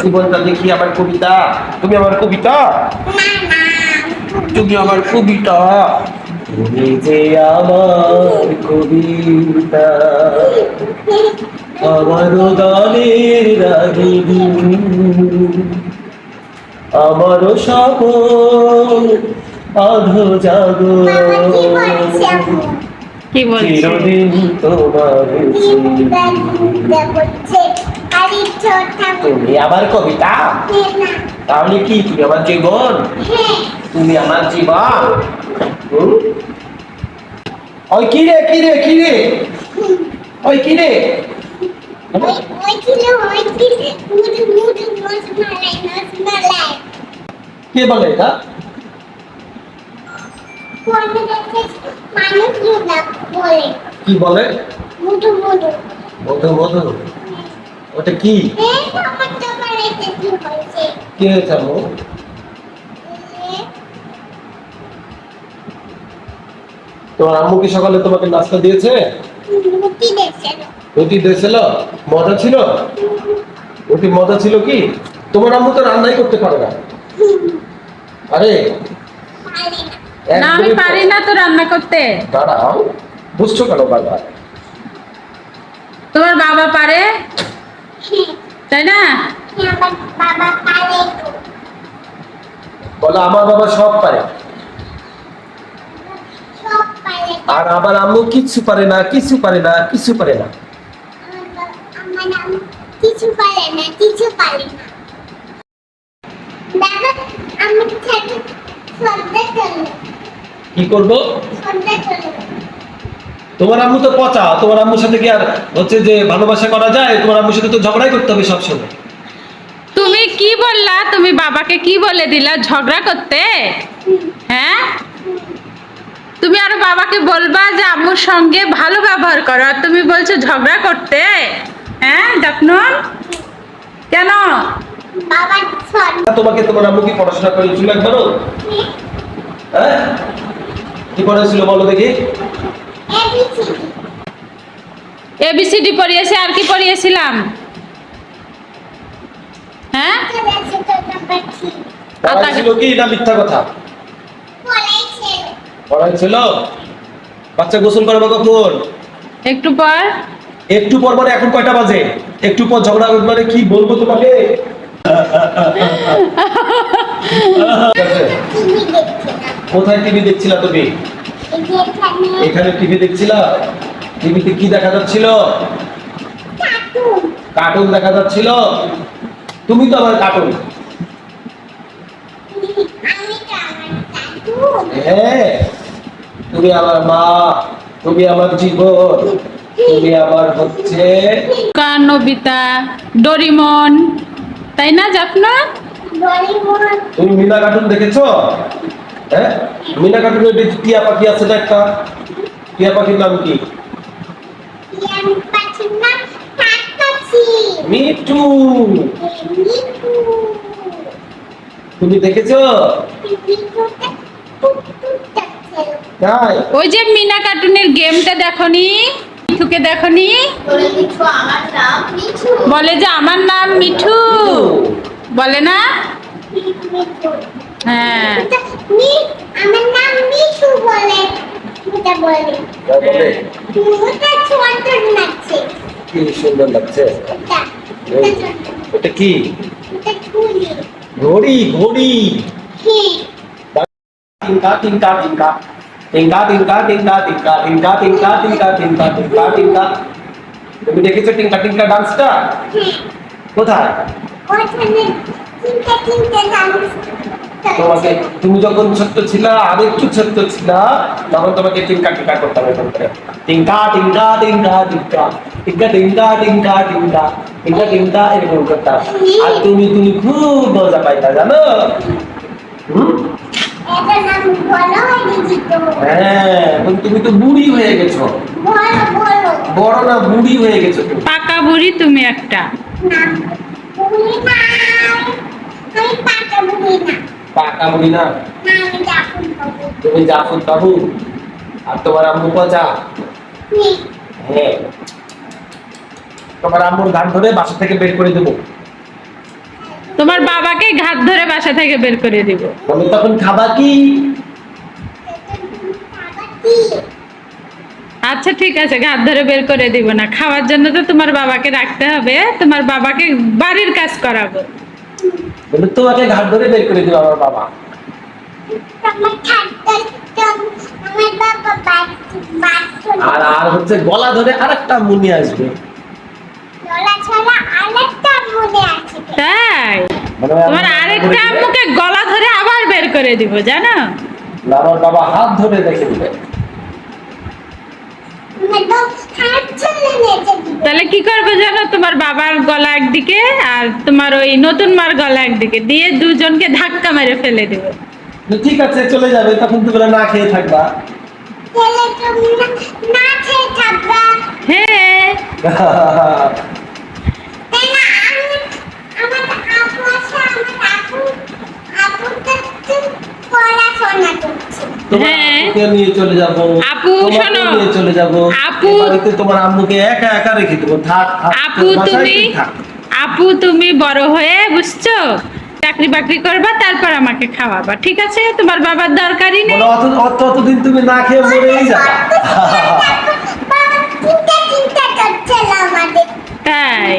জীবনটা দেখি আমার কবিতা। তুমি আমার কবিতা, তুমি আমার কবিতা, তুমি যে আমার কবিতা, আমার গানের রাগিনী, আমার স্বপন আধো জাগো, কি বলছে? চিরদিন তোমার তুমি আমার কবিতা, তাহলে কি তুমি আমার জীবন? তুমি আমার জীবন। ওই কি রে কি রে কি রে, ওই কি রে, কে বলে এটা? কি বলে? মধু মধু, ওটা কি? কি হয়েছে আমু? তোমার আম্মু কি সকালে তোমাকে নাস্তা দিয়েছে? রুটি দিয়েছিল। মজা ছিল? রুটি মজা ছিল কি? তোমার আম্মু তো রান্নাই করতে পারে না। আরে না, আমি পারি না তো রান্না করতে। দাঁড়াও, বুঝছো কেন বারবার? তোমার বাবা পারে, তাই না? বলো আমার বাবা সব পারে, আর আমার আম্মু কিচ্ছু পারে না, কিছু পারে না, কিছু পারে না। কি করবো? তোমার আম্মু তো পচা, তোমার আম্মুর সাথে কি আর হচ্ছে যে ভালোবাসা করা যায়? তোমার আম্মুর সাথে তো ঝগড়াই করতে হবে সবসময়। তুমি কি বললা? তুমি বাবাকে কি বলে দিলা ঝগড়া করতে? হ্যাঁ, তুমি আরো বাবাকে বলবা যে আম্মুর সঙ্গে ভালো ব্যবহার করো, আর তুমি বলছো ঝগড়া করতে? হ্যাঁ জাফনুন, কেন? তোমাকে তোমার আম্মু কি পড়াশোনা করেছিল একবারও? হ্যাঁ, কি পড়েছিল বলো দেখি? এবিসিডি পড়িয়েছে, আর কি পড়িয়েছিলাম? হ্যাঁ, পড়াইছিল কি না মিথ্যা কথা? পড়াইছিল। বাচ্চা গোসল করবে কখন? একটু পর। একটু পর মানে এখন কয়টা বাজে? একটু পর ঝগড়া মানে কি বলবো তোমাকে? কোথায় টিভি দেখছিলা তুমি? এখানে টিভি দেখছিলা? টিভিতে কি দেখা যাচ্ছিল? কার্টুন দেখা যাচ্ছিল। তুমি তো আমার কার্টুন। হ্যাঁ, তুমি আমার মা, তুমি আমার জীবন, তুমি আমার হচ্ছে নবিতা, ডোরিমন, তাই না জাফনুন? তুমি মিনা কার্টুন দেখেছো? হ্যাঁ, মিনা কার্টুনের টিয়া পাখি আছে না একটা? টিয়া পাখির নাম কি? মিঠু। তুমি দেখেছো? তাই? ওই যে মিনা কার্টুনের গেমটা দেখনি? মিঠুকে দেখনি? বলে যে আমার নাম মিঠু, বলে না? হ্যাঁ, আমার নাম মিঠু বলে। কি সুন্দর লাগছে। এটা কি? ঘড়ি ঘড়ি। টিঙ্কা টিঙ্কা টিঙ্কা টিঙ্কা টিঙ্কা টিঙ্কা টিঙ্কা টিঙ্কা টিঙ্কা টিঙ্কা টিঙ্কা টিঙ্কা টিঙ্কা। তুমি দেখেছো টিঙ্কা টিঙ্কা ডান্সটা? কোথায়? তোমাকে, তুমি যখন ছোট্ট ছিলা, আর একটু ছোট্ট ছিলা, তখন তোমাকে টিঙ্কা টিঙ্কা করতে হবে। টিঙ্কা টিঙ্কা টিঙ্কা টিঙ্কা টিঙ্কা টিঙ্কা টিঙ্কা টিঙ্কা টিঙ্কা টিঙ্কা এরকম করতাম। আর তুমি তুমি খুব মজা পাইতা জানো? হ্যাঁ, তুমি তো বুড়ি হয়ে গেছো। বড় না, বুড়ি হয়ে গেছো তুমি। পাকা বুড়ি তুমি একটা। পাকা বুড়ি না, তুমি জাফর বাবু, আর তোমার আম্মু পচা। হ্যাঁ, তোমার আম্মুর গান ধরে বাসা থেকে বের করে দেবো। তোমার বাবাকে ঘাট ধরে বাসা থেকে বের করে দিব। আমি তখন খাবা কি? খাবার কি? আচ্ছা ঠিক আছে, ঘাট ধরে বের করে দিব না। খাওয়ার জন্য তো তোমার বাবাকে রাখতে হবে, তোমার বাবাকে বাড়ির কাজ করাবো। বলে তোমাকে ঘাট ধরে বের করে দিল আমার বাবা। আমার খাদ্য আমার বাবা বাথরুম আর আর হচ্ছে গলা ধরে আরেকটা মুনি আসবে। গলা ছাড়া আরেকটা মনে আছে। তাই মানে তোমার আরেকটা আম্মুকে গলা ধরে আবার বের করে দিব, জানো? আমার বাবা হাত ধরে রেখে দিবে। আমার বাবা হাত চলে নিয়েছে। তাহলে কি করবে জানো? তোমার বাবার গলা একদিকে আর তোমার ওই নতুন মার গলা একদিকে দিয়ে দুজনকে ধাক্কা মেরে ফেলে দেবে। ঠিক আছে চলে যাবে, তখন তুমি না খেয়ে থাকবা। তাহলে তুমি না খেয়ে থাকবা। হ্যাঁ তাই না? আমার আপু আছে, আমার আপু তো পড়াশোনা করছে। তোমার হ্যাঁ। আপুকে নিয়ে চলে যাবো। আপু, তোমাকেও শোনো। নিয়ে চলে যাবো। আপু। এই বাড়িতে তোমার আম্মুকে একা একা রেখে দেবো। থাক থাক, আপু তোর বাসায় তুমি তুই থাক। আপু তুমি বড় হয়ে বুঝছো, চাকরি বাকরি করবা, তারপর আমাকে খাওয়াবা, ঠিক আছে? তোমার বাবার দরকারই নেই। বলো অতদিন তুমি না খেয়ে মরেই যাবা। বাবা চিন্তা করছিল আমাদের। তাই